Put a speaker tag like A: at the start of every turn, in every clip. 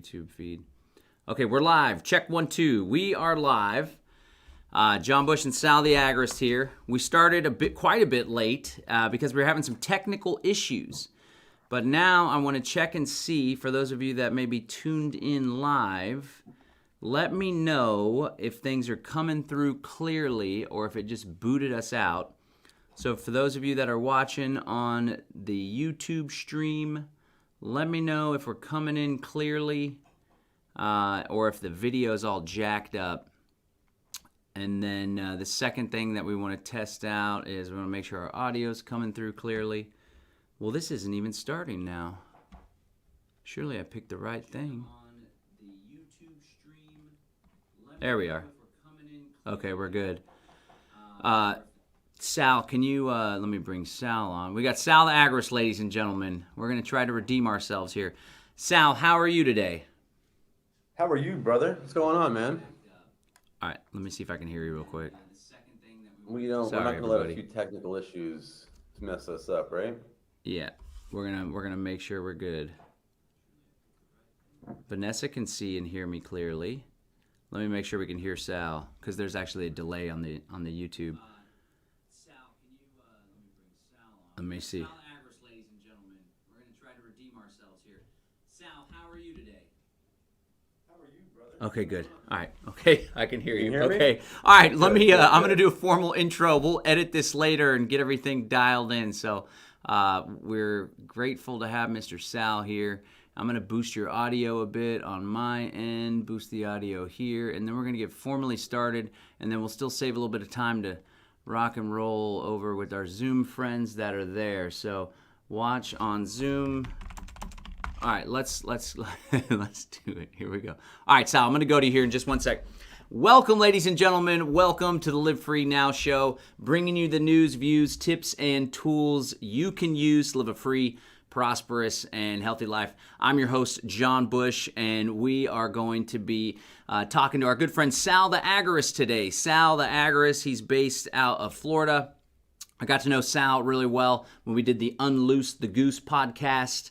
A: YouTube feed. Okay, we're live. Check 1, 2. We are live. John Bush and Sal the Agorist here. We started quite a bit late because we were having some technical issues. But now I want to check and see, for those of you that may be tuned in live, let me know if things are coming through clearly or if it just booted us out. So for those of you that are watching on the YouTube stream, let me know if we're coming in clearly or if the video is all jacked up. And then the second thing that we want to test out is we want to make sure our audio is coming through clearly. Well, this isn't even starting now. Surely I picked the right thing. There we are. Okay, we're good. Sal, can you, let me bring Sal on. We got Sal the Agorist, ladies and gentlemen. We're going to try to redeem ourselves here. Sal, how are you today?
B: How are you, brother? What's going on, man?
A: All right, let me see if I can hear you real quick.
B: We're not going to let a few technical issues mess us up, right?
A: Yeah, we're gonna make sure we're good. Vanessa can see and hear me clearly. Let me make sure we can hear Sal, because there's actually a delay on the YouTube. Sal, can you let me bring Sal on? Let me see. Sal Agorist, ladies and gentlemen. We're gonna try to redeem ourselves here. Sal, how are you today? How are you, brother? Okay, good. All right. Okay, I can hear you.
B: Can you hear me?
A: Okay. All right. Let me. I'm gonna do a formal intro. We'll edit this later and get everything dialed in. So. We're grateful to have Mr. Sal here. I'm going to boost your audio a bit on my end, boost the audio here, and then we're going to get formally started, and then we'll still save a little bit of time to rock and roll over with our Zoom friends that are there. So watch on Zoom. All right, let's do it. Here we go. All right, Sal, I'm going to go to you here in just one sec. Welcome, ladies and gentlemen. Welcome to the Live Free Now show, bringing you the news, views, tips, and tools you can use to live a free, prosperous, and healthy life. I'm your host, John Bush, and we are going to be talking to our good friend Sal the Agorist today. Sal the Agorist, he's based out of Florida. I got to know Sal really well when we did the Unloose the Goose podcast.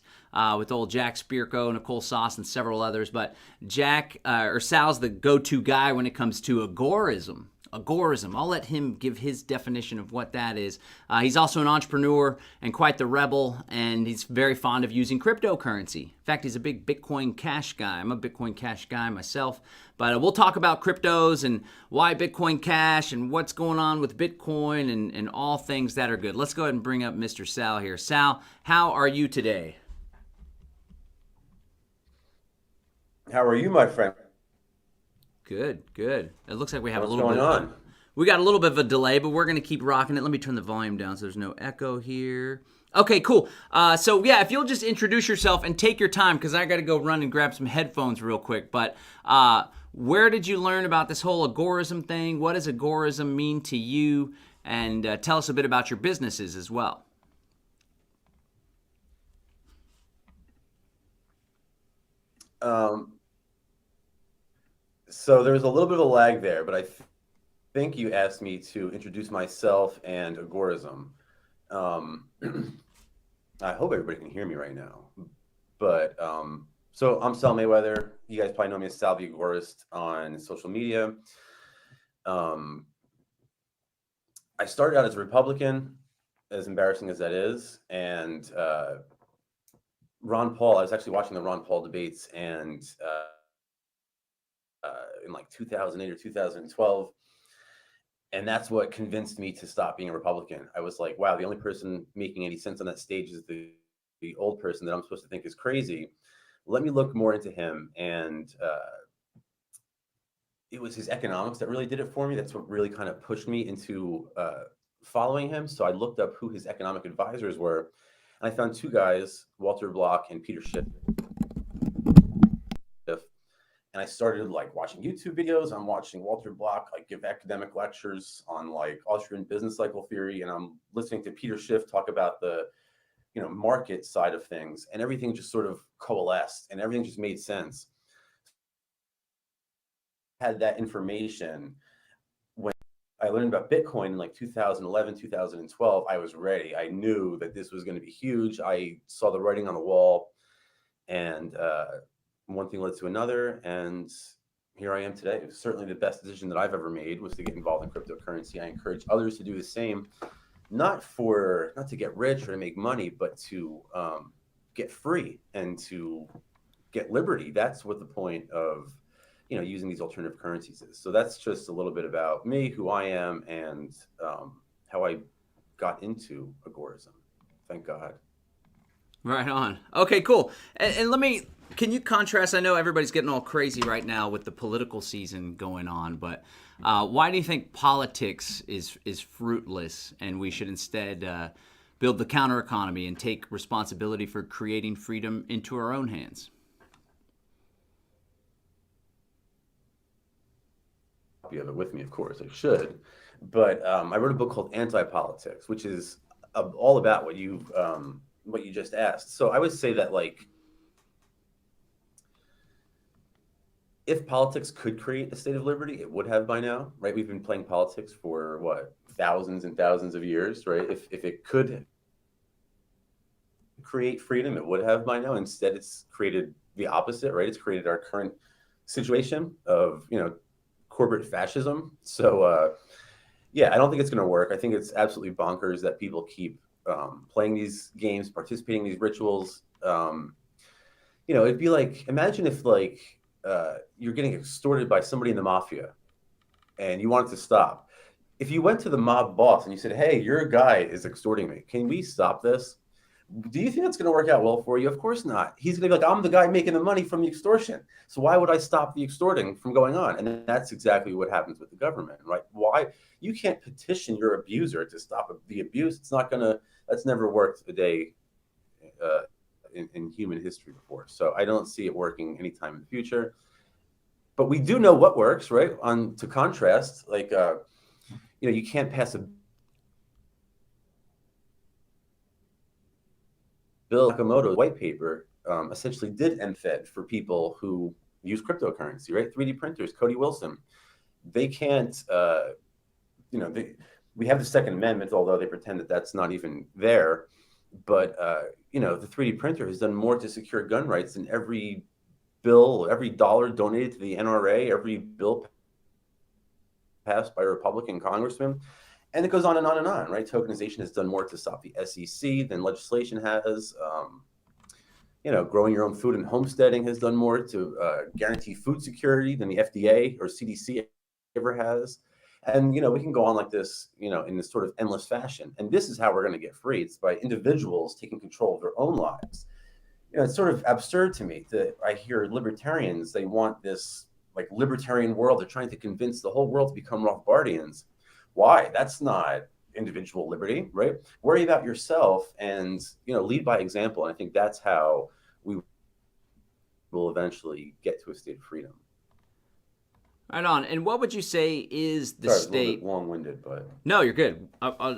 A: With old Jack Spirko, Nicole Sauce, and several others. But Sal's the go-to guy when it comes to Agorism. Agorism. I'll let him give his definition of what that is. He's also an entrepreneur and quite the rebel, and he's very fond of using cryptocurrency. In fact, he's a big Bitcoin Cash guy. I'm a Bitcoin Cash guy myself. But we'll talk about cryptos and why Bitcoin Cash and what's going on with Bitcoin and all things that are good. Let's go ahead and bring up Mr. Sal here. Sal, how are you today?
B: How are you, my friend?
A: Good. It looks like we have
B: What's going on?
A: We got a little bit of a delay, but we're going to keep rocking it. Let me turn the volume down so there's no echo here. Okay, cool. So yeah, if you'll just introduce yourself and take your time, because I got to go run and grab some headphones real quick. But where did you learn about this whole Agorism thing? What does Agorism mean to you? And tell us a bit about your businesses as well.
B: So there's a little bit of a lag there, but I think you asked me to introduce myself and Agorism. I hope everybody can hear me right now. But so I'm Sal Mayweather. You guys probably know me as Sal the Agorist on social media. I started out as a Republican, as embarrassing as that is, and Ron Paul. I was actually watching the Ron Paul debates, and in like 2008 or 2012. And that's what convinced me to stop being a Republican. I was like, wow, the only person making any sense on that stage is the old person that I'm supposed to think is crazy. Let me look more into him. And it was his economics that really did it for me. That's what really kind of pushed me into following him. So I looked up who his economic advisors were. And I found two guys, Walter Block and Peter Schiff. And I started like watching YouTube videos. I'm watching Walter Block like give academic lectures on like Austrian business cycle theory, and I'm listening to Peter Schiff talk about the, market side of things, and everything just sort of coalesced, and everything just made sense. Had that information when I learned about Bitcoin in like 2011, 2012. I was ready. I knew that this was going to be huge. I saw the writing on the wall, and one thing led to another, and here I am today. It was certainly the best decision that I've ever made was to get involved in cryptocurrency. I encourage others to do the same, not to get rich or to make money, but to get free and to get liberty. That's what the point of using these alternative currencies is. So that's just a little bit about me, who I am, and how I got into agorism. Thank God.
A: Right on. Okay, cool. And can you contrast? I know everybody's getting all crazy right now with the political season going on, but why do you think politics is fruitless, and we should instead build the counter economy and take responsibility for creating freedom into our own hands?
B: You have it with me, of course. I should, but I wrote a book called Anti-Politics, which is all about what you just asked. So I would say that, like, if politics could create a state of liberty, it would have by now, right? We've been playing politics for what, thousands and thousands of years, right? If it could create freedom, it would have by now. Instead, it's created the opposite, right? It's created our current situation of corporate fascism. So yeah, I don't think it's going to work. I think it's absolutely bonkers that people keep playing these games, participating in these rituals. It'd be like, imagine if you're getting extorted by somebody in the mafia and you want it to stop. If you went to the mob boss and you said, hey, your guy is extorting me, can we stop this? Do you think that's going to work out well for you? Of course not. He's going to be like, I'm the guy making the money from the extortion. So why would I stop the extorting from going on? And that's exactly what happens with the government, right? Why? You can't petition your abuser to stop the abuse. That's never worked a day in human history before. So I don't see it working anytime in the future. But we do know what works, right? To contrast, you can't pass a bill. Nakamoto's white paper essentially did end Fed for people who use cryptocurrency, right? 3D printers, Cody Wilson. They can't, we have the Second Amendment, although they pretend that that's not even there. But, the 3D printer has done more to secure gun rights than every bill, every dollar donated to the NRA, every bill passed by a Republican congressman. And it goes on and on and on, right? Tokenization has done more to stop the SEC than legislation has. Growing your own food and homesteading has done more to guarantee food security than the FDA or CDC ever has. And, we can go on like this, in this sort of endless fashion. And this is how we're going to get free. It's by individuals taking control of their own lives. It's sort of absurd to me that I hear libertarians, they want this like libertarian world. They're trying to convince the whole world to become Rothbardians. Why? That's not individual liberty, right? Worry about yourself and, lead by example. And I think that's how we will eventually get to a state of freedom.
A: Right on. And what would you say is the state?
B: A little bit long-winded, but
A: no, you're good.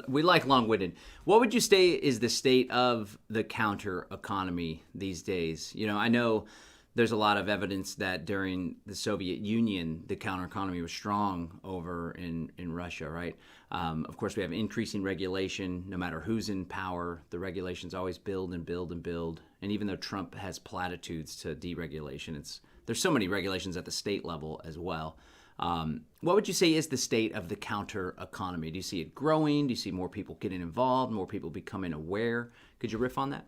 A: We like long-winded. What would you say is the state of the counter economy these days? I know there's a lot of evidence that during the Soviet Union, the counter economy was strong over in Russia, right? Of course, we have increasing regulation. No matter who's in power, the regulations always build and build and build. And even though Trump has platitudes to deregulation, there's so many regulations at the state level as well. What would you say is the state of the counter economy? Do you see it growing? Do you see more people getting involved, more people becoming aware? Could you riff on that?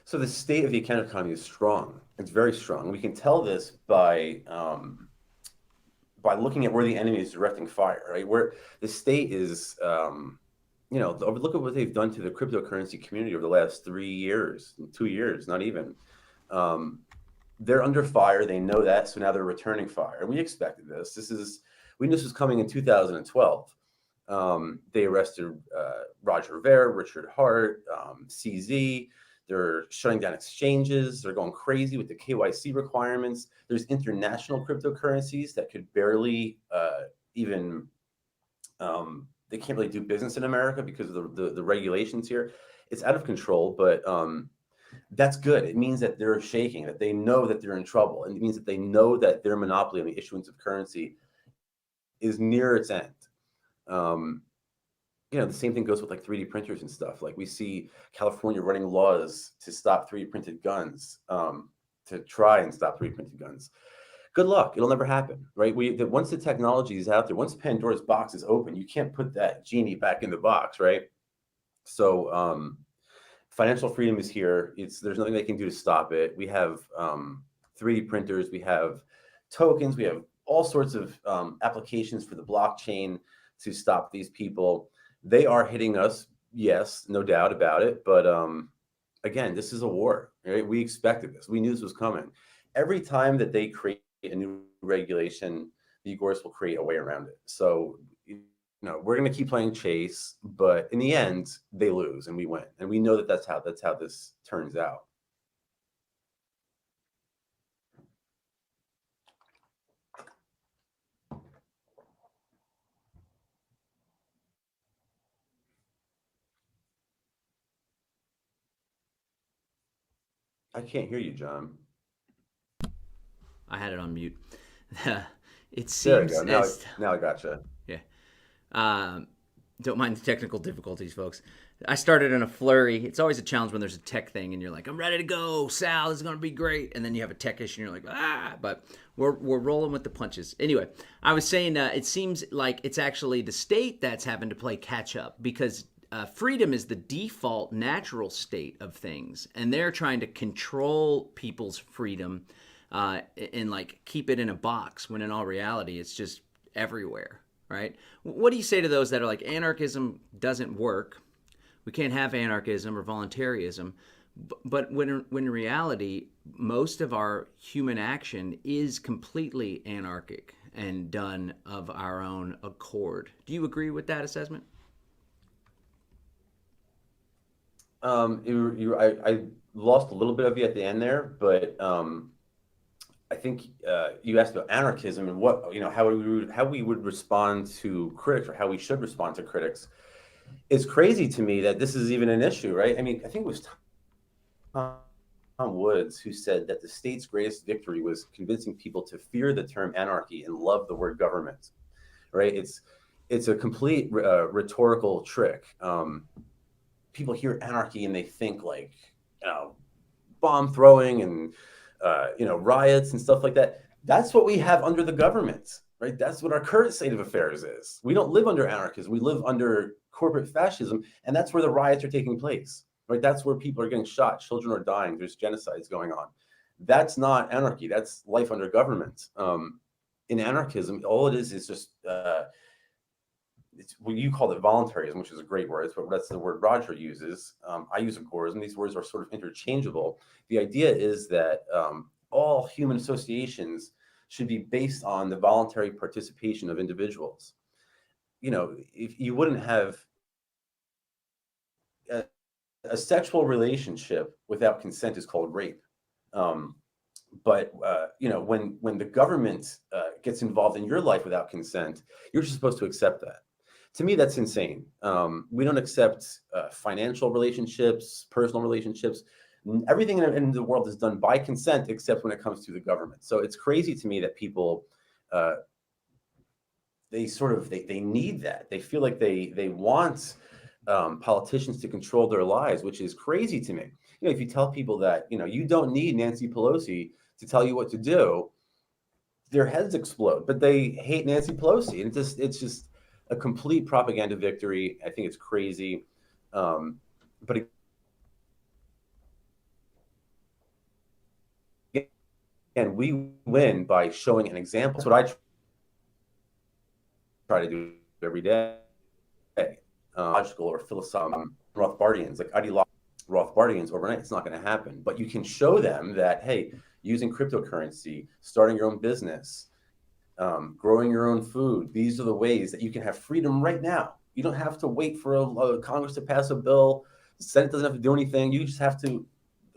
B: So the state of the counter economy is strong. It's very strong. We can tell this by looking at where the enemy is directing fire, right? Where the state is, look at what they've done to the cryptocurrency community over the last 3 years, 2 years, not even. They're under fire. They know that. So now they're returning fire. And we expected this. We knew this was coming in 2012. They arrested Roger Ver, Richard Hart, CZ. They're shutting down exchanges. They're going crazy with the KYC requirements. There's international cryptocurrencies that could barely even they can't really do business in America because of the regulations here. It's out of control, but that's good. It means that they're shaking, that they know that they're in trouble. And it means that they know that their monopoly on the issuance of currency is near its end. the same thing goes with like 3D printers and stuff. Like we see California running laws to stop 3D printed guns, to try and stop 3D printed guns. Good luck. It'll never happen, right? Once the technology is out there, once Pandora's box is open, you can't put that genie back in the box, right? So financial freedom is here. There's nothing they can do to stop it. We have 3D printers, we have tokens, we have all sorts of applications for the blockchain to stop these people. They are hitting us, yes, no doubt about it. But again, this is a war, right? We expected this. We knew this was coming. Every time that they create a new regulation, the Agorists will create a way around it. So, we're going to keep playing chase, but in the end, they lose and we win. And we know that that's how this turns out. I can't hear you, John.
A: I had it on mute. It
B: There we
A: seems
B: go. Now,
A: as
B: now I gotcha.
A: yeah. Don't mind the technical difficulties, folks. I started in a flurry. It's always a challenge when there's a tech thing and you're like, I'm ready to go, Sal, this is going to be great. And then you have a tech issue and you're like, but we're rolling with the punches. Anyway, I was saying it seems like it's actually the state that's having to play catch up because freedom is the default natural state of things. And they're trying to control people's freedom and like keep it in a box when in all reality, it's just everywhere. Right? What do you say to those that are like, anarchism doesn't work? We can't have anarchism or voluntarism. But when in reality, most of our human action is completely anarchic and done of our own accord. Do you agree with that assessment?
B: I lost a little bit of you at the end there, but I think you asked about anarchism and how we would respond to critics, or how we should respond to critics. It's crazy to me that this is even an issue, right? I mean, I think it was Tom Woods who said that the state's greatest victory was convincing people to fear the term anarchy and love the word government, right? It's a complete rhetorical trick. People hear anarchy and they think like, bomb throwing and riots and stuff like that. That's what we have under the government, right? That's what our current state of affairs is. We don't live under anarchism. We live under corporate fascism, and that's where the riots are taking place, right? That's where people are getting shot, children are dying, there's genocides going on. That's not anarchy. That's life under government. In anarchism, all it is just it's what you call it voluntarism, which is a great word. That's the word Roger uses. I use agorism. These words are sort of interchangeable. The idea is that all human associations should be based on the voluntary participation of individuals. If you wouldn't have a sexual relationship without consent is called rape. But when the government gets involved in your life without consent, you're just supposed to accept that. To me, that's insane. We don't accept financial relationships, personal relationships. Everything in the world is done by consent, except when it comes to the government. So it's crazy to me that people they need that. They feel like they want politicians to control their lives, which is crazy to me. If you tell people that you don't need Nancy Pelosi to tell you what to do, their heads explode. But they hate Nancy Pelosi, and it's just a complete propaganda victory. I think it's crazy. But again, we win by showing an example. That's what I try to do every day. Logical or philosophical Rothbardians, like ideological Rothbardians overnight, it's not going to happen. But you can show them that, hey, using cryptocurrency, starting your own business, growing your own food, these are the ways that you can have freedom right now. You don't have to wait for a Congress to pass a bill. The Senate doesn't have to do anything. You just have to,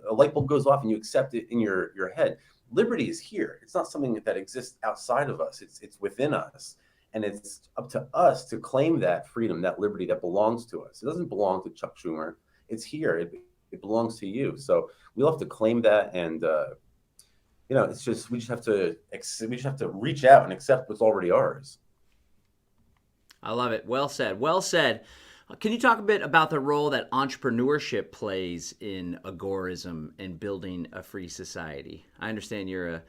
B: a light bulb goes off and you accept it in your head. Liberty is here. It's not something that exists outside of us. It's within us. And it's up to us to claim that freedom, that liberty that belongs to us. It doesn't belong to Chuck Schumer. It's here. It belongs to you. So we'll have to claim that. And, it's just, we just have to reach out and accept what's already ours.
A: I love it. Well said. Well said. Can you talk a bit about the role that entrepreneurship plays in agorism and building a free society? I understand you're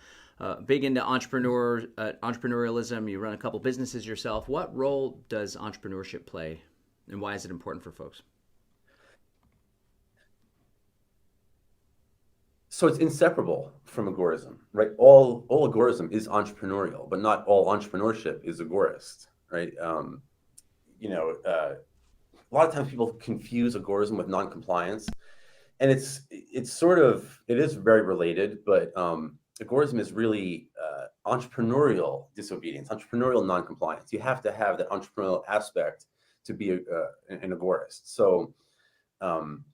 A: big into entrepreneurialism. You run a couple businesses yourself. What role does entrepreneurship play, and why is it important for folks?
B: So it's inseparable from agorism, right? All agorism is entrepreneurial, but not all entrepreneurship is agorist, right? You know, a lot of times people confuse agorism with non-compliance, and it is very related, but agorism is really entrepreneurial disobedience, entrepreneurial non-compliance. You have to have that entrepreneurial aspect to be an agorist. So um,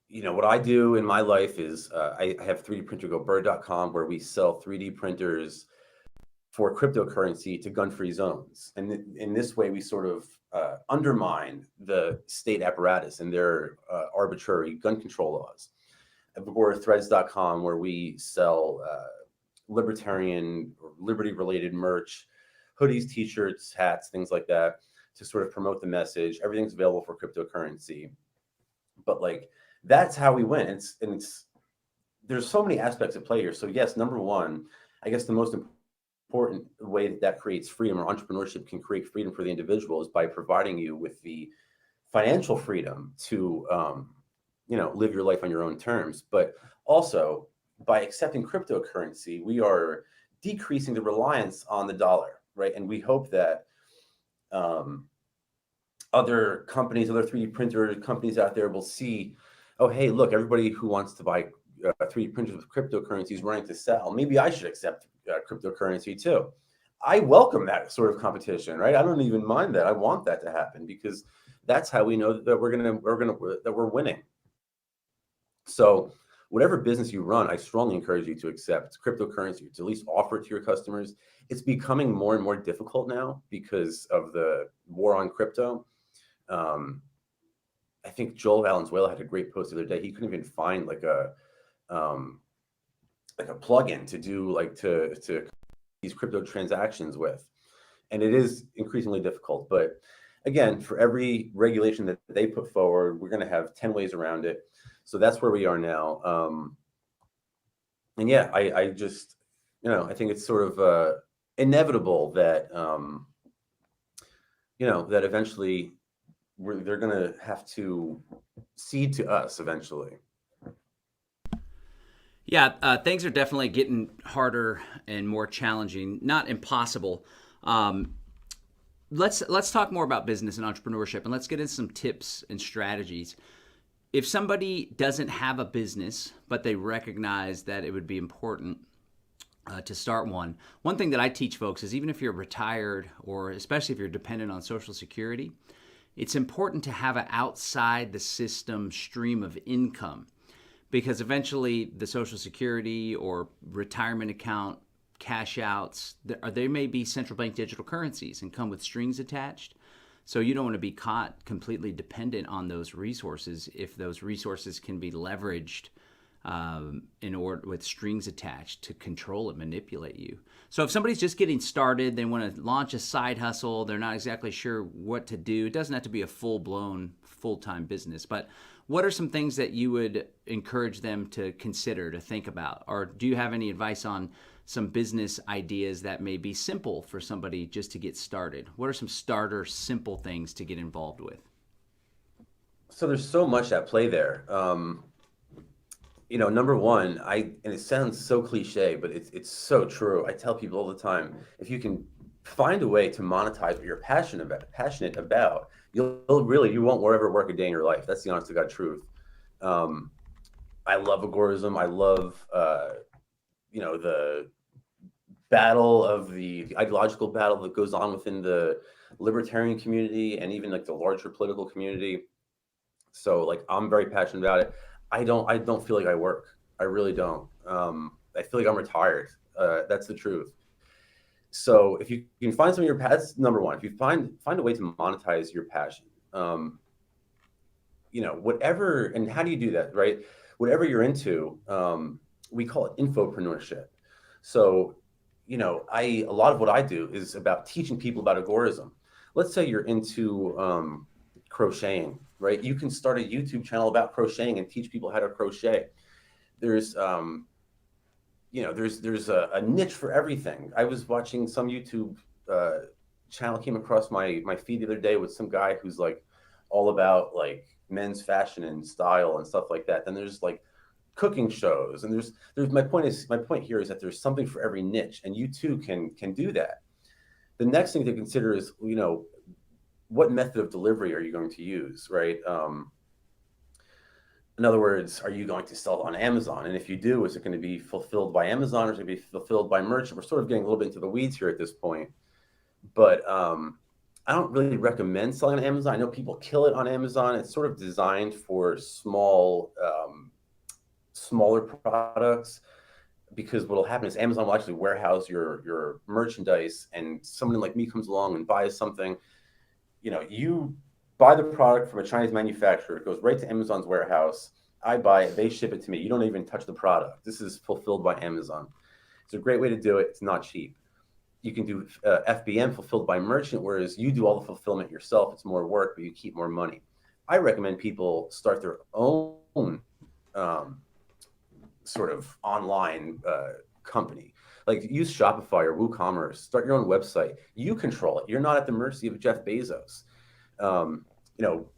B: what I do in my life is I have 3dprintergobird.com, where we sell 3D printers for cryptocurrency to gun-free zones. And in this way, we sort of undermine the state apparatus and their arbitrary gun control laws. At agorathreads.com, where we sell libertarian or liberty-related merch, hoodies, t-shirts, hats, things like that, to sort of promote the message. Everything's available for cryptocurrency. But like, that's how we win. There's so many aspects at play here. So yes, number one, I guess the most important way that creates freedom, or entrepreneurship can create freedom for the individual, is by providing you with the financial freedom to live your life on your own terms. But also, by accepting cryptocurrency, we are decreasing the reliance on the dollar, right? And we hope that other companies, other 3D printer companies out there will see, oh, hey, look, everybody who wants to buy 3D printers with cryptocurrency is running to sell. Maybe I should accept cryptocurrency too. I welcome that sort of competition, right? I don't even mind that. I want that to happen, because that's how we know that we're winning. So whatever business you run, I strongly encourage you to accept cryptocurrency, to at least offer it to your customers. It's becoming more and more difficult now because of the war on crypto. I think Joel Valenzuela had a great post the other day. He couldn't even find like a plugin to do to these crypto transactions with, and it is increasingly difficult. But again, for every regulation that they put forward, we're going to have 10 ways around it. So that's where we are now. And yeah, I just, I think it's sort of inevitable that that eventually they're going to have to cede to us eventually.
A: Yeah, things are definitely getting harder and more challenging. Not impossible. Let's talk more about business and entrepreneurship, and let's get into some tips and strategies. If somebody doesn't have a business, but they recognize that it would be important to start one thing that I teach folks is, even if you're retired, or especially if you're dependent on Social Security, it's important to have an outside the system stream of income, because eventually the Social Security or retirement account cash outs, they may be central bank digital currencies and come with strings attached. So you don't want to be caught completely dependent on those resources if those resources can be leveraged in order with strings attached to control and manipulate you. So if somebody's just getting started, they want to launch a side hustle, they're not exactly sure what to do. It doesn't have to be a full-blown, full-time business, but what are some things that you would encourage them to consider, to think about? Or do you have any advice on some business ideas that may be simple for somebody just to get started? What are some starter simple things to get involved with?
B: So there's so much at play there. Number one, and it sounds so cliche, but it's so true. I tell people all the time, if you can find a way to monetize what you're passionate about, you won't ever work a day in your life. That's the honest to God truth. I love agorism. I love the battle of the ideological battle that goes on within the libertarian community and even like the larger political community. So like, I'm very passionate about it. I don't feel like I work. I really don't. I feel like I'm retired. That's the truth. So if you can find some of your that's number one. If you find a way to monetize your passion, whatever, and how do you do that, right? Whatever you're into, we call it infopreneurship. So, a lot of what I do is about teaching people about agorism. let's say you're into crocheting, right? You can start a YouTube channel about crocheting and teach people how to crochet. There's there's a niche for everything. I was watching some YouTube uh, channel, came across my feed the other day with some guy who's like all about like men's fashion and style and stuff like that. Then there's like cooking shows, and there's my point here is that there's something for every niche, and you too can do that. The next thing to consider is, what method of delivery are you going to use, right? In other words, are you going to sell it on Amazon? And if you do, is it going to be fulfilled by Amazon, or is it going to be fulfilled by merchant? We're sort of getting a little bit into the weeds here at this point, but I don't really recommend selling on Amazon. I know people kill it on Amazon. It's sort of designed for smaller products, because what will happen is Amazon will actually warehouse your merchandise, and someone like me comes along and buys something. You buy the product from a Chinese manufacturer, it goes right to Amazon's warehouse. I buy it, they ship it to me. You don't even touch the product. This is fulfilled by Amazon. It's a great way to do it. It's not cheap. You can do FBM, fulfilled by merchant, whereas you do all the fulfillment yourself. It's more work, but you keep more money. I recommend people start their own um, sort of online company. Like, use Shopify or WooCommerce. Start your own website. You control it. You're not at the mercy of Jeff Bezos.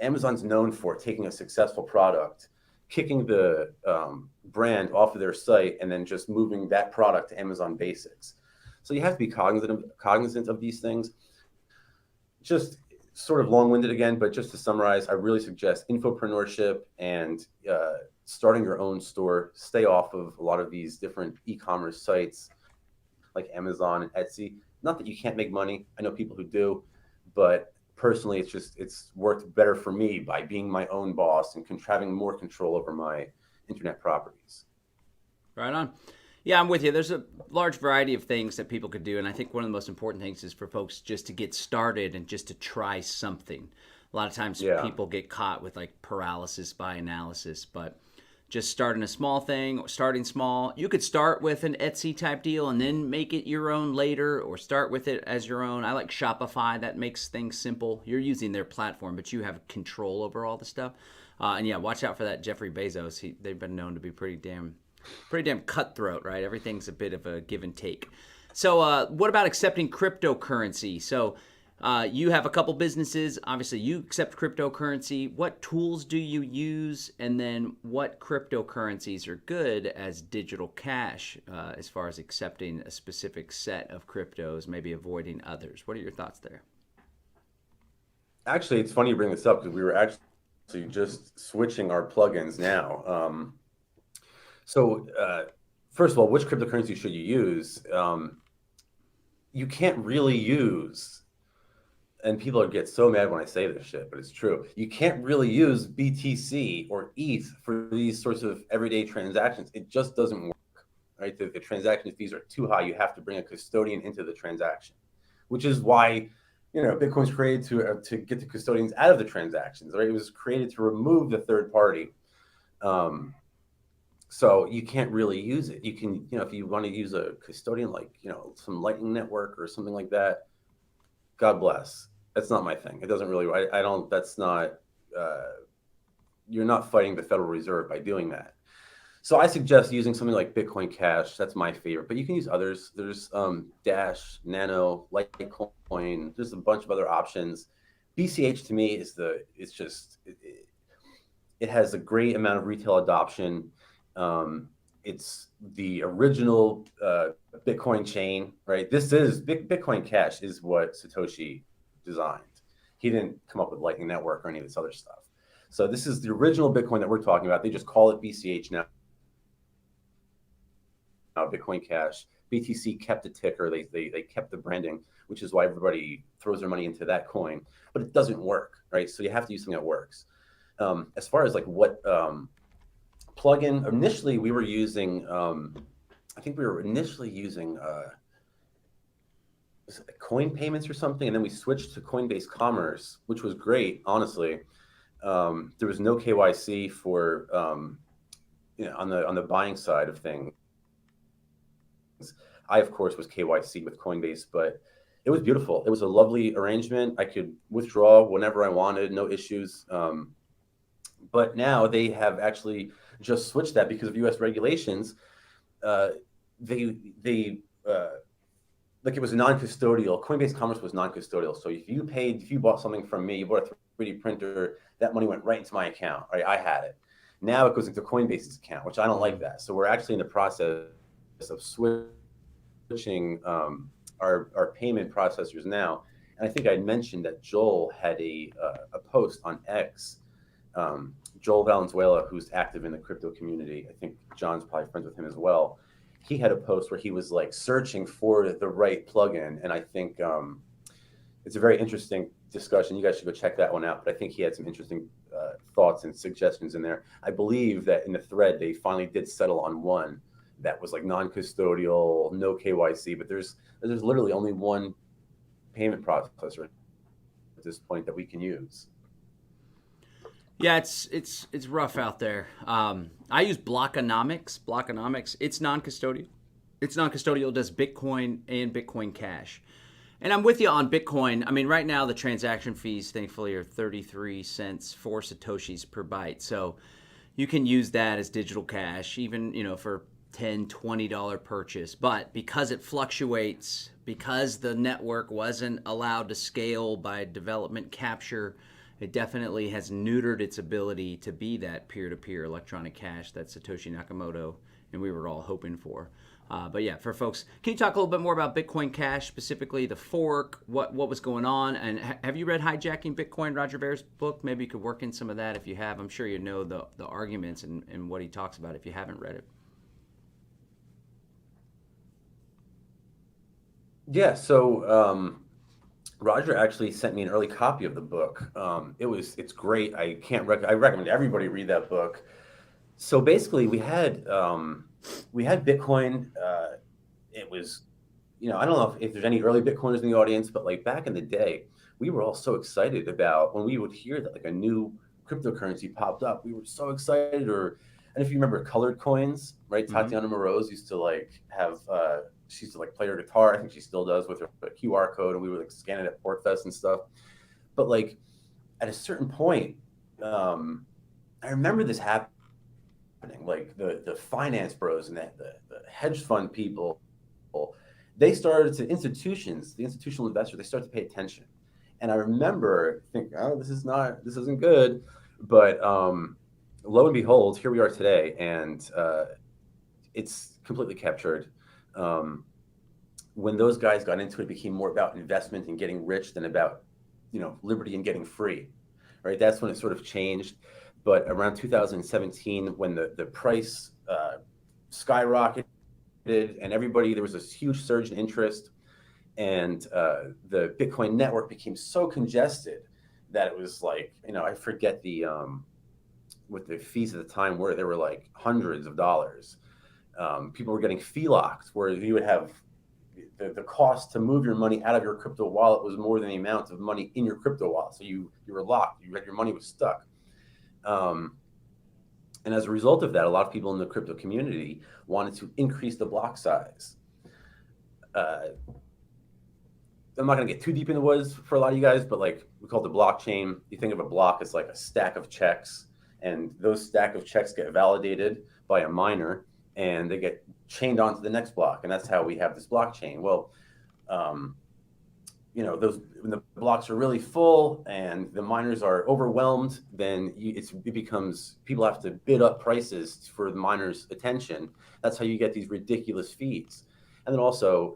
B: Amazon's known for taking a successful product, kicking the brand off of their site, and then just moving that product to Amazon Basics. So you have to be cognizant of these things. Just sort of long-winded again, but just to summarize, I really suggest infopreneurship and starting your own store. Stay off of a lot of these different e-commerce sites like Amazon and Etsy. Not that you can't make money. I know people who do, but personally, it's worked better for me by being my own boss and having more control over my internet properties.
A: Right on. Yeah, I'm with you. There's a large variety of things that people could do, and I think one of the most important things is for folks just to get started and just to try something. A lot of times people get caught with like paralysis by analysis, but just starting a small thing, starting small. You could start with an Etsy type deal and then make it your own later, or start with it as your own. I like Shopify. That makes things simple. You're using their platform, but you have control over all the stuff. And yeah, watch out for that Jeffrey Bezos. They've been known to be pretty damn cutthroat, right? Everything's a bit of a give and take. So what about accepting cryptocurrency? So you have a couple businesses. Obviously, you accept cryptocurrency. What tools do you use? And then what cryptocurrencies are good as digital cash as far as accepting a specific set of cryptos, maybe avoiding others? What are your thoughts there?
B: Actually, it's funny you bring this up, because we were actually just switching our plugins now. So first of all, which cryptocurrency should you use? You can't really use, and people get so mad when I say this shit, but it's true. You can't really use BTC or ETH for these sorts of everyday transactions. It just doesn't work, right? The transaction fees are too high. You have to bring a custodian into the transaction, which is why, Bitcoin's created to get the custodians out of the transactions, right? It was created to remove the third party. So you can't really use it. You can, if you want to use a custodian, like, some Lightning Network or something like that, God bless. That's not my thing. It doesn't really, I don't, that's not, you're not fighting the Federal Reserve by doing that. So I suggest using something like Bitcoin Cash. That's my favorite, but you can use others. There's Dash, Nano, Litecoin. There's a bunch of other options. BCH to me it has a great amount of retail adoption. It's the original Bitcoin chain, right? Bitcoin Cash is what Satoshi designed. He didn't come up with Lightning Network or any of this other stuff. So this is the original Bitcoin that we're talking about. They just call it BCH now. Bitcoin Cash. BTC kept the ticker. They kept the branding, which is why everybody throws their money into that coin. But it doesn't work, right? So you have to use something that works. As far as like what plugin, initially we were using, I think we were initially using coin payments or something, and then we switched to Coinbase Commerce, which was great, honestly. There was no KYC for on the buying side of things. I, of course, was KYC with Coinbase, but It was beautiful. It was a lovely arrangement. I could withdraw whenever I wanted, no issues. But now they have actually just switched that because of U.S. regulations. Uh, they like, it was non-custodial. Coinbase Commerce was non-custodial. So if you bought something from me, you bought a 3D printer, that money went right into my account. Right, I had it. Now it goes into Coinbase's account, which I don't like that. So we're actually in the process of switching our payment processors now. And I think I mentioned that Joel had a post on X. Joel Valenzuela, who's active in the crypto community, I think John's probably friends with him as well. He had a post where he was like searching for the right plugin, and I think it's a very interesting discussion. You guys should go check that one out. But I think he had some interesting thoughts and suggestions in there. I believe that in the thread they finally did settle on one that was like non-custodial, no KYC. But there's literally only one payment processor at this point that we can use.
A: Yeah, it's rough out there. I use Blockonomics. Blockonomics. It's non-custodial. It's non-custodial. It does Bitcoin and Bitcoin Cash. And I'm with you on Bitcoin. I mean, right now the transaction fees, thankfully, are 33 cents, 4 satoshis per byte. So you can use that as digital cash, even for $10, $20 purchase. But because it fluctuates, because the network wasn't allowed to scale by development capture, it definitely has neutered its ability to be that peer-to-peer electronic cash that Satoshi Nakamoto and we were all hoping for. But yeah, for folks, can you talk a little bit more about Bitcoin Cash, specifically the fork, what was going on? And have you read Hijacking Bitcoin, Roger Ver's book? Maybe you could work in some of that if you have. I'm sure you know the arguments and what he talks about if you haven't read it.
B: Yeah, so Roger actually sent me an early copy of the book. It's great. I recommend everybody read that book. So basically, we had Bitcoin. It was, I don't know if there's any early Bitcoiners in the audience, but like back in the day, we were all so excited about when we would hear that like a new cryptocurrency popped up. We were so excited. And if you remember colored coins, right? Mm-hmm. Tatiana Moroz used to like have. She used to like play her guitar. I think she still does with her QR code, and we would like scan it at Portfest and stuff. But like at a certain point, I remember this happening. Like the finance bros and the hedge fund people, they started to the institutional investors, they started to pay attention. And I remember thinking, oh, this isn't good. But lo and behold, here we are today, and it's completely captured. When those guys got into it, it became more about investment and getting rich than about, liberty and getting free, right? That's when it sort of changed. But around 2017, when the price skyrocketed and there was this huge surge in interest, and the Bitcoin network became so congested that it was like, I forget what the fees at the time were. They were like hundreds of dollars. People were getting fee locked, where you would have the cost to move your money out of your crypto wallet was more than the amount of money in your crypto wallet. So you were locked. Your money was stuck. And as a result of that, a lot of people in the crypto community wanted to increase the block size. I'm not going to get too deep in the woods for a lot of you guys, but like we call it the blockchain. You think of a block as like a stack of checks, and those stack of checks get validated by a miner, and they get chained onto the next block, and that's how we have this blockchain. Well, when the blocks are really full and the miners are overwhelmed, then it becomes, people have to bid up prices for the miners' attention. That's how you get these ridiculous fees. And then also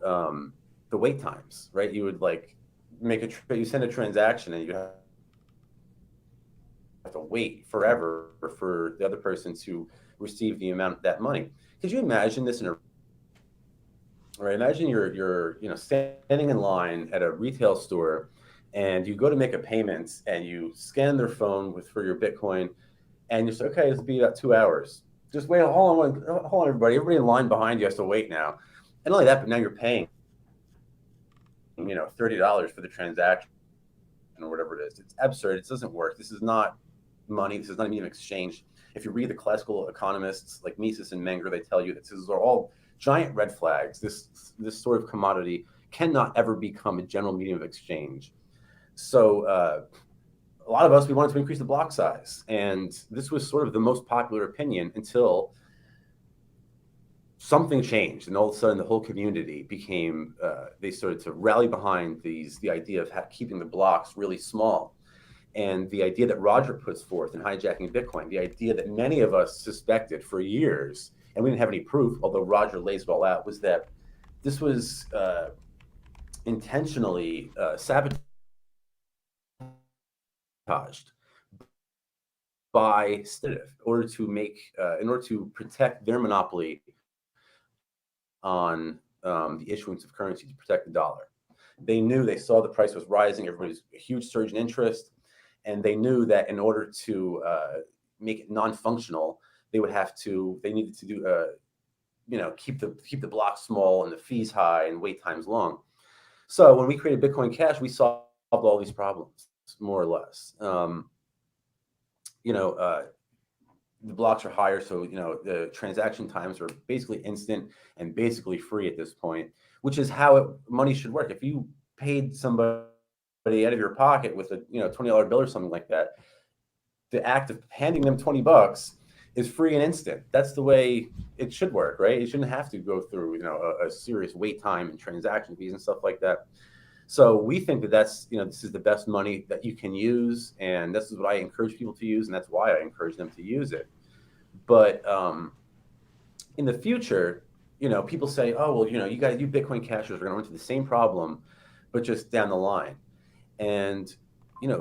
B: the wait times, right? You would like you send a transaction and you have to wait forever for the other person to receive the amount of that money. Could you imagine this imagine you're standing in line at a retail store, and you go to make a payment, and you scan their phone for your Bitcoin, and you say, okay, this will be about 2 hours. Just wait, hold on, everybody. Everybody in line behind you has to wait now. And not only that, but now you're paying, $30 for the transaction or whatever it is. It's absurd. It doesn't work. This is not money. This is not even an exchange. If you read the classical economists like Mises and Menger, they tell you that these are all giant red flags. This sort of commodity cannot ever become a general medium of exchange. So a lot of us, we wanted to increase the block size. And this was sort of the most popular opinion until something changed. And all of a sudden, the whole community became, they started to rally behind the idea of keeping the blocks really small. And the idea that Roger puts forth in Hijacking Bitcoin, the idea that many of us suspected for years, and we didn't have any proof, although Roger lays it all out, was that this was intentionally sabotaged by Statist in order to protect their monopoly on the issuance of currency, to protect the dollar. They saw the price was rising, everybody's a huge surge in interest, and they knew that in order to make it non-functional, they needed to do keep the block small and the fees high and wait times long. So when we created Bitcoin Cash, we solved all these problems, more or less. The blocks are higher, so the transaction times are basically instant and basically free at this point, which is how money should work. If you paid somebody out of your pocket with a $20 bill or something like that, the act of handing them $20 is free and instant. That's the way it should work, right? It shouldn't have to go through a serious wait time and transaction fees and stuff like that. So we think that this is the best money that you can use, and this is what I encourage people to use, and that's why I encourage them to use it. But in the future, people say, oh, well, you guys, you Bitcoin Cashers are going to run into the same problem, but just down the line. And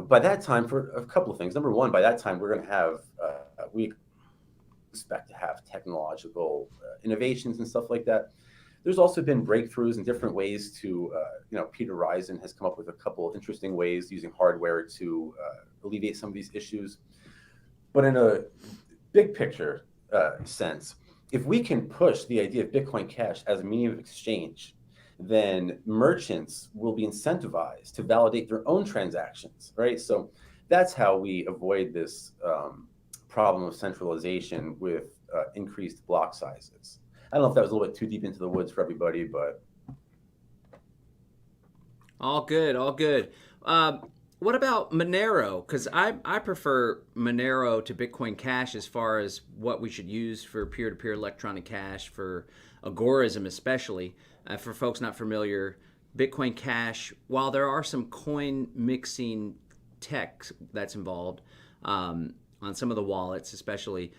B: by that time, for a couple of things. Number one, by that time, we're going to have we expect to have technological innovations and stuff like that. There's also been breakthroughs in different ways to, Peter Risen has come up with a couple of interesting ways using hardware to alleviate some of these issues. But in a big picture sense, if we can push the idea of Bitcoin Cash as a medium of exchange, then merchants will be incentivized to validate their own transactions, right? So that's how we avoid this problem of centralization with increased block sizes. I don't know if that was a little bit too deep into the woods for everybody, but.
A: All good, all good. What about Monero? Because I prefer Monero to Bitcoin Cash as far as what we should use for peer-to-peer electronic cash, for Agorism especially. For folks not familiar, Bitcoin Cash, while there are some coin mixing tech that's involved on some of the wallets especially,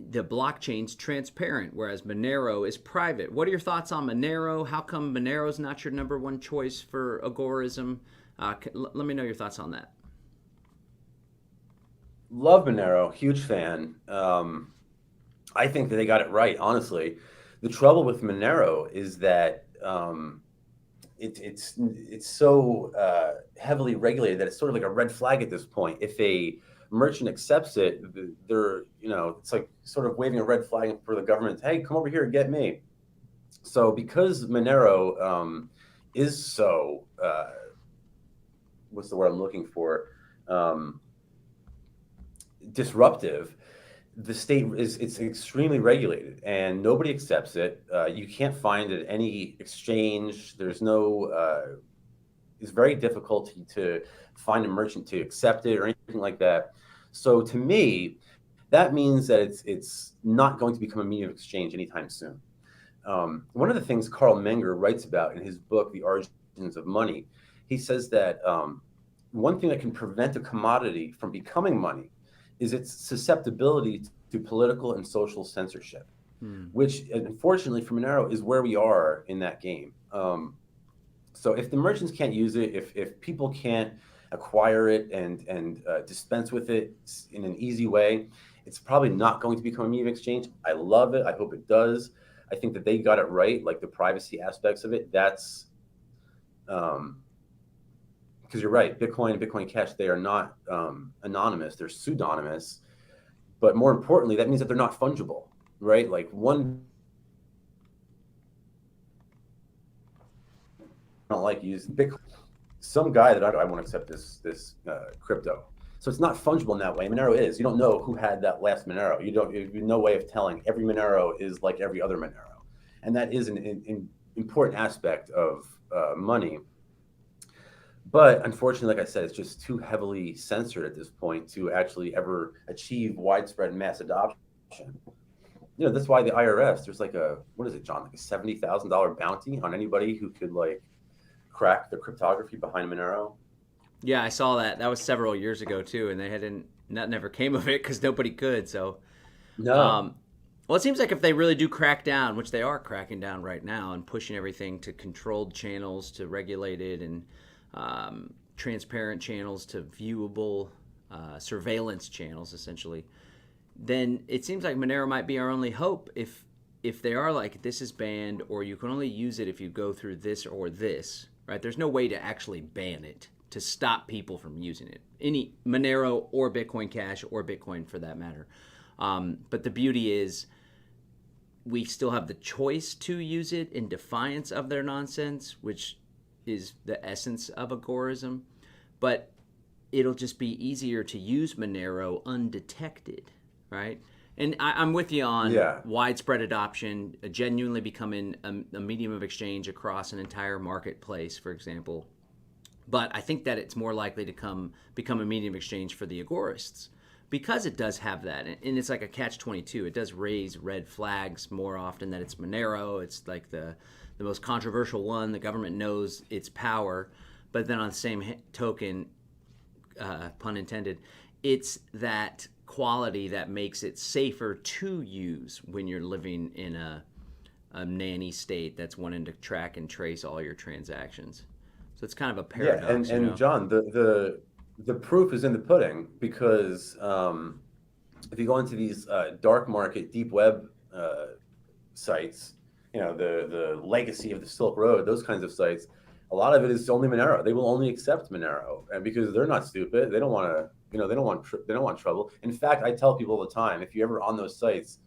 A: the blockchain's transparent, whereas Monero is private. What are your thoughts on Monero? How come Monero is not your number one choice for Agorism? Let me know your thoughts on that.
B: Love Monero, huge fan. I think that they got it right, honestly. The trouble with Monero is that it's so heavily regulated that it's sort of like a red flag at this point. If a merchant accepts it, they're, it's like sort of waving a red flag for the government. Hey, come over here and get me. So because Monero is so, what's the word I'm looking for? Disruptive. The state it's extremely regulated and nobody accepts it. You can't find it at any exchange. There's no, it's very difficult to find a merchant to accept it or anything like that. So to me, that means that it's not going to become a medium of exchange anytime soon. One of the things Carl Menger writes about in his book, The Origins of Money, he says that one thing that can prevent a commodity from becoming money is its susceptibility to political and social censorship, which unfortunately for Monero is where we are in that game. So if the merchants can't use it, if people can't acquire it and dispense with it in an easy way, it's probably not going to become a medium of exchange. I love it. I hope it does. I think that they got it right, like the privacy aspects of it. That's because you're right. Bitcoin and Bitcoin Cash, they are not anonymous. They're pseudonymous. But more importantly, that means that they're not fungible, right? Like one, I don't like using Bitcoin. Some guy that I won't accept this crypto. So it's not fungible in that way. Monero is. You don't know who had that last Monero. You have no way of telling. Every Monero is like every other Monero, and that is important aspect of money. But unfortunately, like I said, it's just too heavily censored at this point to actually ever achieve widespread mass adoption. That's why the IRS, there's like what is it, John, like a $70,000 bounty on anybody who could like crack the cryptography behind Monero.
A: Yeah, I saw that. That was several years ago too, and that never came of it because nobody could. So,
B: No.
A: um, well, it seems like if they really do crack down, which they are cracking down right now and pushing everything to controlled channels to regulated and transparent channels to viewable surveillance channels, essentially, then it seems like Monero might be our only hope if they are like, this is banned, or you can only use it if you go through this or this, right? There's no way to actually ban it to stop people from using it. Any Monero or Bitcoin Cash or Bitcoin for that matter. But the beauty is we still have the choice to use it in defiance of their nonsense, which is the essence of Agorism. But it'll just be easier to use Monero undetected, right? And I'm with you on widespread adoption, genuinely becoming a medium of exchange across an entire marketplace, for example. But I think that it's more likely to become a medium of exchange for the Agorists because it does have that. And it's like a catch-22. It does raise red flags more often that it's Monero. It's like the most controversial one. The government knows its power. But then on the same token, pun intended, it's that quality that makes it safer to use when you're living in a nanny state that's wanting to track and trace all your transactions. So it's kind of a paradox.
B: Yeah, and John, the proof is in the pudding because if you go into these dark market, deep web sites, the legacy of the Silk Road, those kinds of sites, a lot of it is only Monero. They will only accept Monero, and because they're not stupid, they don't want to. They don't want trouble. In fact, I tell people all the time, if you're ever on those sites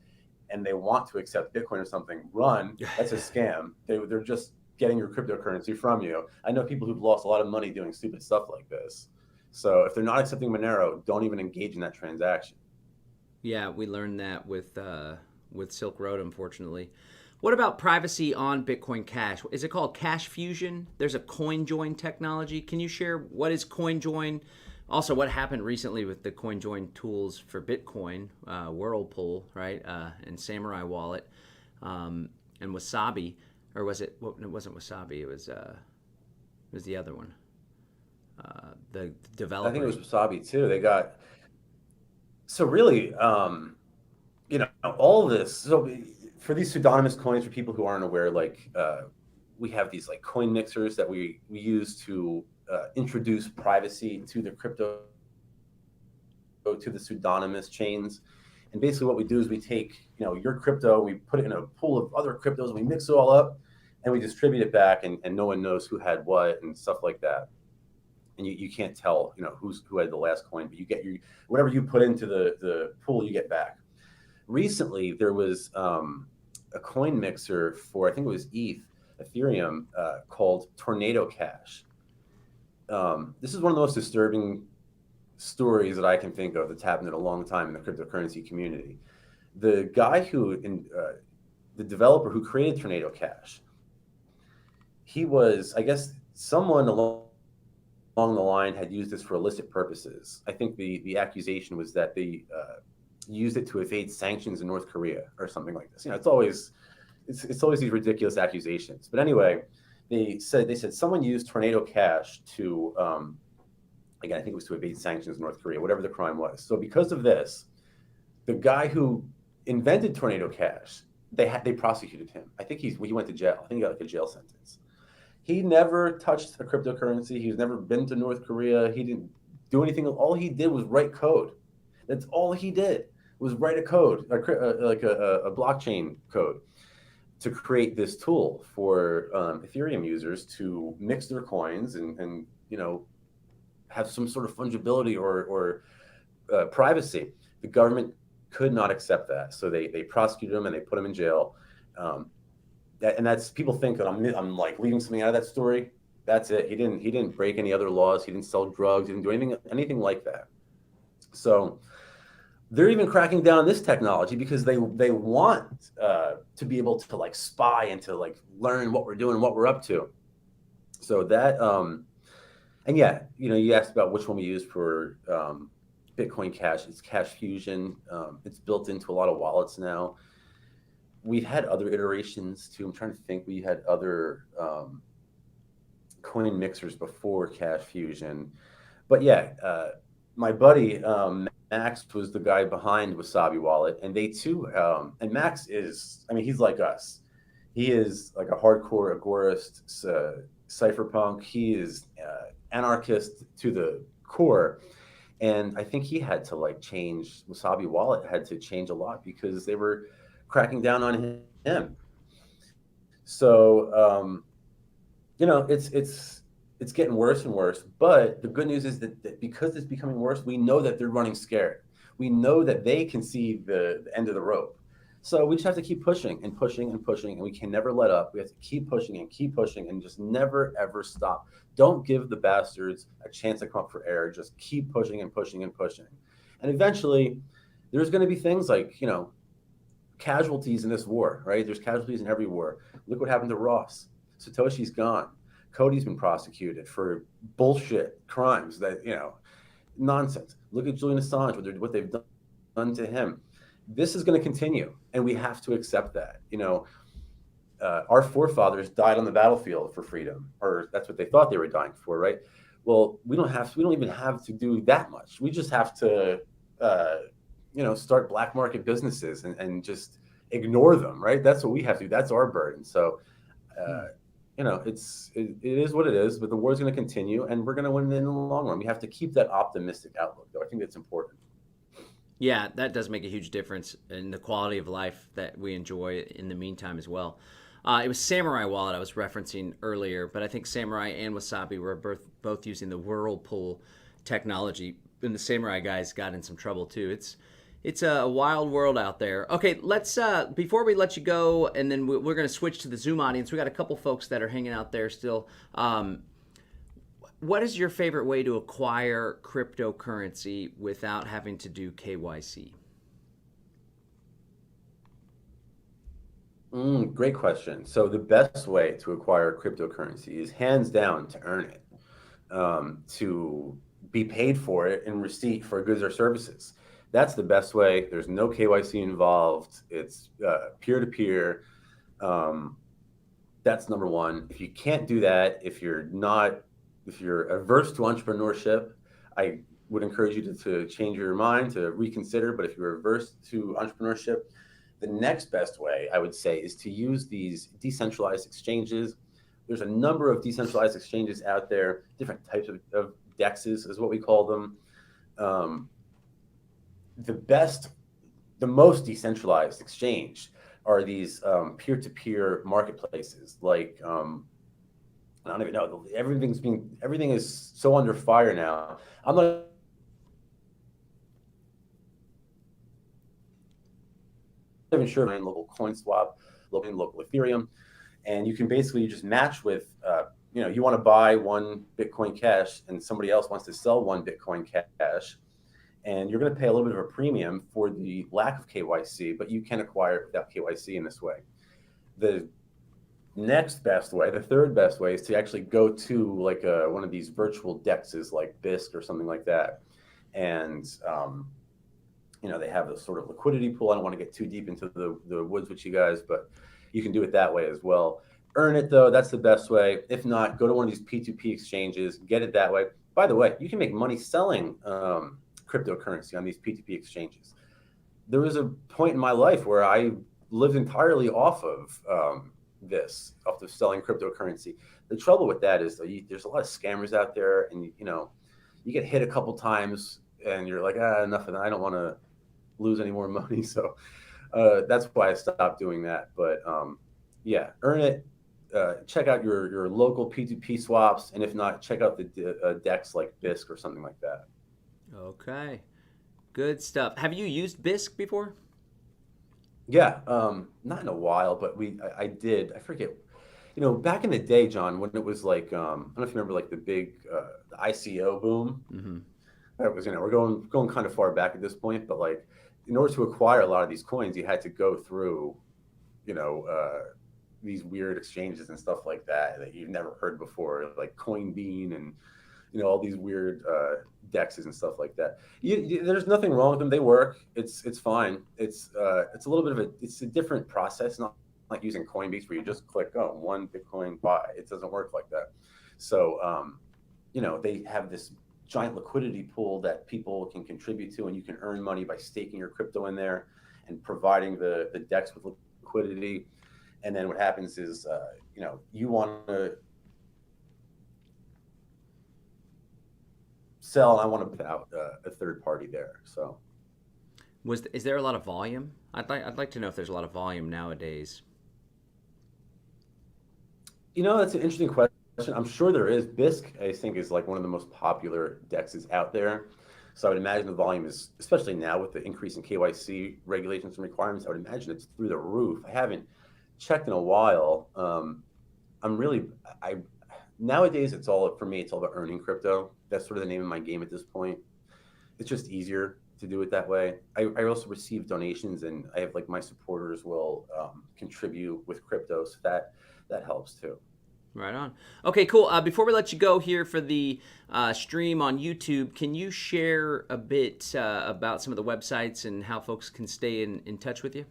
B: and they want to accept Bitcoin or something, run. That's a scam. They're just getting your cryptocurrency from you. I know people who've lost a lot of money doing stupid stuff like this. So if they're not accepting Monero, don't even engage in that transaction.
A: Yeah, we learned that with Silk Road, unfortunately. What about privacy on Bitcoin Cash? Is it called Cash Fusion? There's a CoinJoin technology. Can you share what is CoinJoin? Also, what happened recently with the CoinJoin tools for Bitcoin, Whirlpool, right, and Samurai Wallet, and Wasabi, or was it? Well, it wasn't Wasabi. It was the other one. The developer.
B: I think it was Wasabi too. They got so really, all this. So for these pseudonymous coins, for people who aren't aware, like we have these like coin mixers that we use to introduce privacy to the crypto, to the pseudonymous chains. And basically what we do is we take, your crypto, we put it in a pool of other cryptos, and we mix it all up and we distribute it back, and no one knows who had what and stuff like that. And you can't tell, who had the last coin, but you get whatever you put into the pool, you get back. Recently, there was a coin mixer for, I think it was Ethereum, called Tornado Cash. This is one of the most disturbing stories that I can think of that's happened in a long time in the cryptocurrency community. The guy the developer who created Tornado Cash, he was, I guess, someone along the line had used this for illicit purposes. I think the accusation was that they used it to evade sanctions in North Korea or something like this. It's always these ridiculous accusations. But anyway, they said someone used Tornado Cash to, again, I think it was to evade sanctions in North Korea, whatever the crime was. So because of this, the guy who invented Tornado Cash, they prosecuted him. I think he went to jail. I think he got like a jail sentence. He never touched a cryptocurrency. He's never been to North Korea. He didn't do anything. All he did was write code. That's all he did, was write a code, like a blockchain code, to create this tool for Ethereum users to mix their coins and have some sort of fungibility or privacy. The government could not accept that, so they prosecuted him and they put him in jail. And that's, people think that I'm like leaving something out of that story. That's it. He didn't break any other laws. He didn't sell drugs. He didn't do anything like that. So they're even cracking down on this technology because they want to be able to like spy and to like learn what we're doing, what we're up to. So that and yeah, you asked about which one we use for Bitcoin Cash. It's Cash Fusion. It's built into a lot of wallets now. We've had other iterations too. I'm trying to think. We had other coin mixers before Cash Fusion, but yeah, my buddy Max was the guy behind Wasabi Wallet, and they too. And Max is, I mean, he's like us. He is like a hardcore agorist, cypherpunk. He is anarchist to the core, and I think he had to like change. Wasabi Wallet had to change a lot because they were cracking down on him. So it's getting worse and worse. But the good news is that because it's becoming worse, we know that they're running scared. We know that they can see the end of the rope. So we just have to keep pushing and pushing and pushing, and we can never let up. We have to keep pushing and just never, ever stop. Don't give the bastards a chance to come up for air. Just keep pushing and pushing and pushing. And eventually, there's going to be things like, casualties in this war, right? There's casualties in every war. Look what happened to Ross. Satoshi's gone. Cody's been prosecuted for bullshit crimes that, nonsense. Look at Julian Assange, what they've done to him. This is going to continue, and we have to accept that. Our forefathers died on the battlefield for freedom, or that's what they thought they were dying for, right? Well, we don't even have to do that much. We just have to, start black market businesses and just ignore them, right? That's what we have to do. That's our burden. So, it is what it is, but the war is going to continue, and we're going to win in the long run. We have to keep that optimistic outlook, though. I think that's important.
A: Yeah, that does make a huge difference in the quality of life that we enjoy in the meantime as well. It was Samurai Wallet I was referencing earlier, but I think Samurai and Wasabi were both using the Whirlpool technology, and the Samurai guys got in some trouble too. It's a wild world out there. Okay, let's before we let you go, and then we're going to switch to the Zoom audience. We got a couple folks that are hanging out there still. What is your favorite way to acquire cryptocurrency without having to do KYC?
B: Great question. So the best way to acquire cryptocurrency is hands down to earn it, to be paid for it in receipt for goods or services. That's the best way. There's no KYC involved. It's peer-to-peer. That's number one. If you can't do that, if you're averse to entrepreneurship, I would encourage you to change your mind, to reconsider. But if you're averse to entrepreneurship, the next best way, I would say, is to use these decentralized exchanges. There's a number of decentralized exchanges out there, different types of DEXs is what we call them. The most decentralized exchange are these peer-to-peer marketplaces. Like, I don't even know. Everything is so under fire now. I'm not even sure. Local CoinSwap, local Ethereum, and you can basically just match with, you want to buy one Bitcoin Cash, and somebody else wants to sell one Bitcoin Cash, and you're going to pay a little bit of a premium for the lack of KYC, but you can acquire it without KYC in this way. The next best way, the third best way, is to actually go to like one of these virtual DEXs like BISC or something like that. And, they have a sort of liquidity pool. I don't want to get too deep into the woods with you guys, but you can do it that way as well. Earn it, though. That's the best way. If not, go to one of these P2P exchanges, get it that way. By the way, you can make money selling cryptocurrency on these P2P exchanges. There was a point in my life where I lived entirely off of selling cryptocurrency. The trouble with that is there's a lot of scammers out there, and you get hit a couple times and you're like, enough of that. I don't want to lose any more money. So that's why I stopped doing that. But earn it. Check out your local P2P swaps, and if not, check out the DEX like BISC or something like that.
A: Okay, good stuff. Have you used BISC before?
B: Yeah, not in a while, but I did. I forget. Back in the day, John, when it was like, I don't know if you remember, like the big the ICO boom.
A: Mm-hmm.
B: That was, we're going kind of far back at this point, but like in order to acquire a lot of these coins, you had to go through, these weird exchanges and stuff like that you've never heard before, like Coinbean and all these weird dexes and stuff like that. There's nothing wrong with them. They work. It's fine. It's a little bit of it's a different process, not like using Coinbase where you just click, oh, 1 Bitcoin buy. It doesn't work like that. So, they have this giant liquidity pool that people can contribute to, and you can earn money by staking your crypto in there and providing the DEX with liquidity. And then what happens is, you want to sell, and I want to put out a third party there. So,
A: is there a lot of volume? I'd like to know if there's a lot of volume nowadays.
B: That's an interesting question. I'm sure there is. BISC, I think, is like one of the most popular DEXs out there. So I would imagine the volume is, especially now with the increase in KYC regulations and requirements, I would imagine it's through the roof. I haven't checked in a while. Nowadays it's all about earning crypto. That's sort of the name of my game at this point. It's just easier to do it that way. I also receive donations, and I have my supporters will contribute with crypto, so that helps too.
A: Right on. Okay, cool. Before we let you go here for the stream on YouTube, can you share a bit about some of the websites and how folks can stay in touch with you?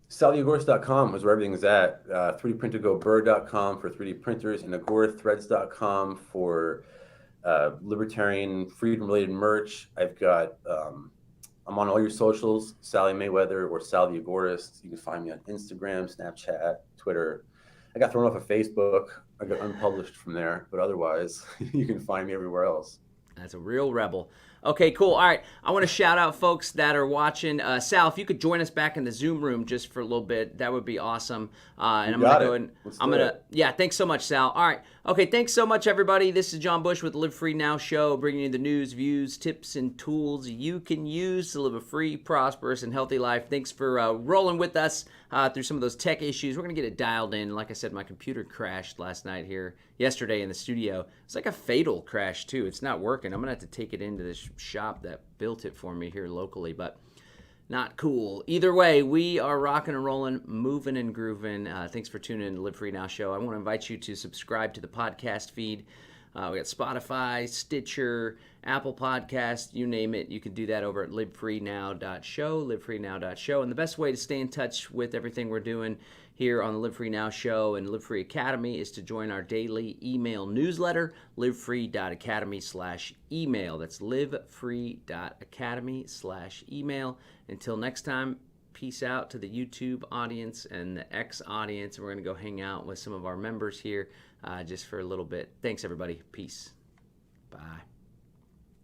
B: SalTheAgorist.com is where everything's at. 3dprintergobird.com for 3D printers, and agorithreads.com for libertarian freedom-related merch. I've got, I'm on all your socials, Sally Mayweather or Sal the Agorist. You can find me on Instagram, Snapchat, Twitter. I got thrown off of Facebook. I got unpublished from there, but otherwise, you can find me everywhere else.
A: That's a real rebel. Okay, cool. All right. I want to shout out folks that are watching. Sal, if you could join us back in the Zoom room just for a little bit, that would be awesome. And I'm going to go yeah, thanks so much, Sal. All right. Okay, thanks so much, everybody. This is John Bush with the Live Free Now Show, bringing you the news, views, tips, and tools you can use to live a free, prosperous, and healthy life. Thanks for rolling with us through some of those tech issues. We're going to get it dialed in. Like I said, my computer crashed yesterday in the studio. It's like a fatal crash, too. It's not working. I'm going to have to take it into this shop that built it for me here locally, but not cool. Either way, we are rocking and rolling, moving and grooving. Thanks for tuning in to Live Free Now Show. I want to invite you to subscribe to the podcast feed. We got Spotify, Stitcher, Apple Podcast, you name it. You can do that over at livefreenow.show, livefreenow.show. And the best way to stay in touch with everything we're doing here on the Live Free Now Show and Live Free Academy is to join our daily email newsletter, livefree.academy/email. That's livefree.academy/email. Until next time, peace out to the YouTube audience and the X audience. We're going to go hang out with some of our members here just for a little bit. Thanks, everybody. Peace. Bye.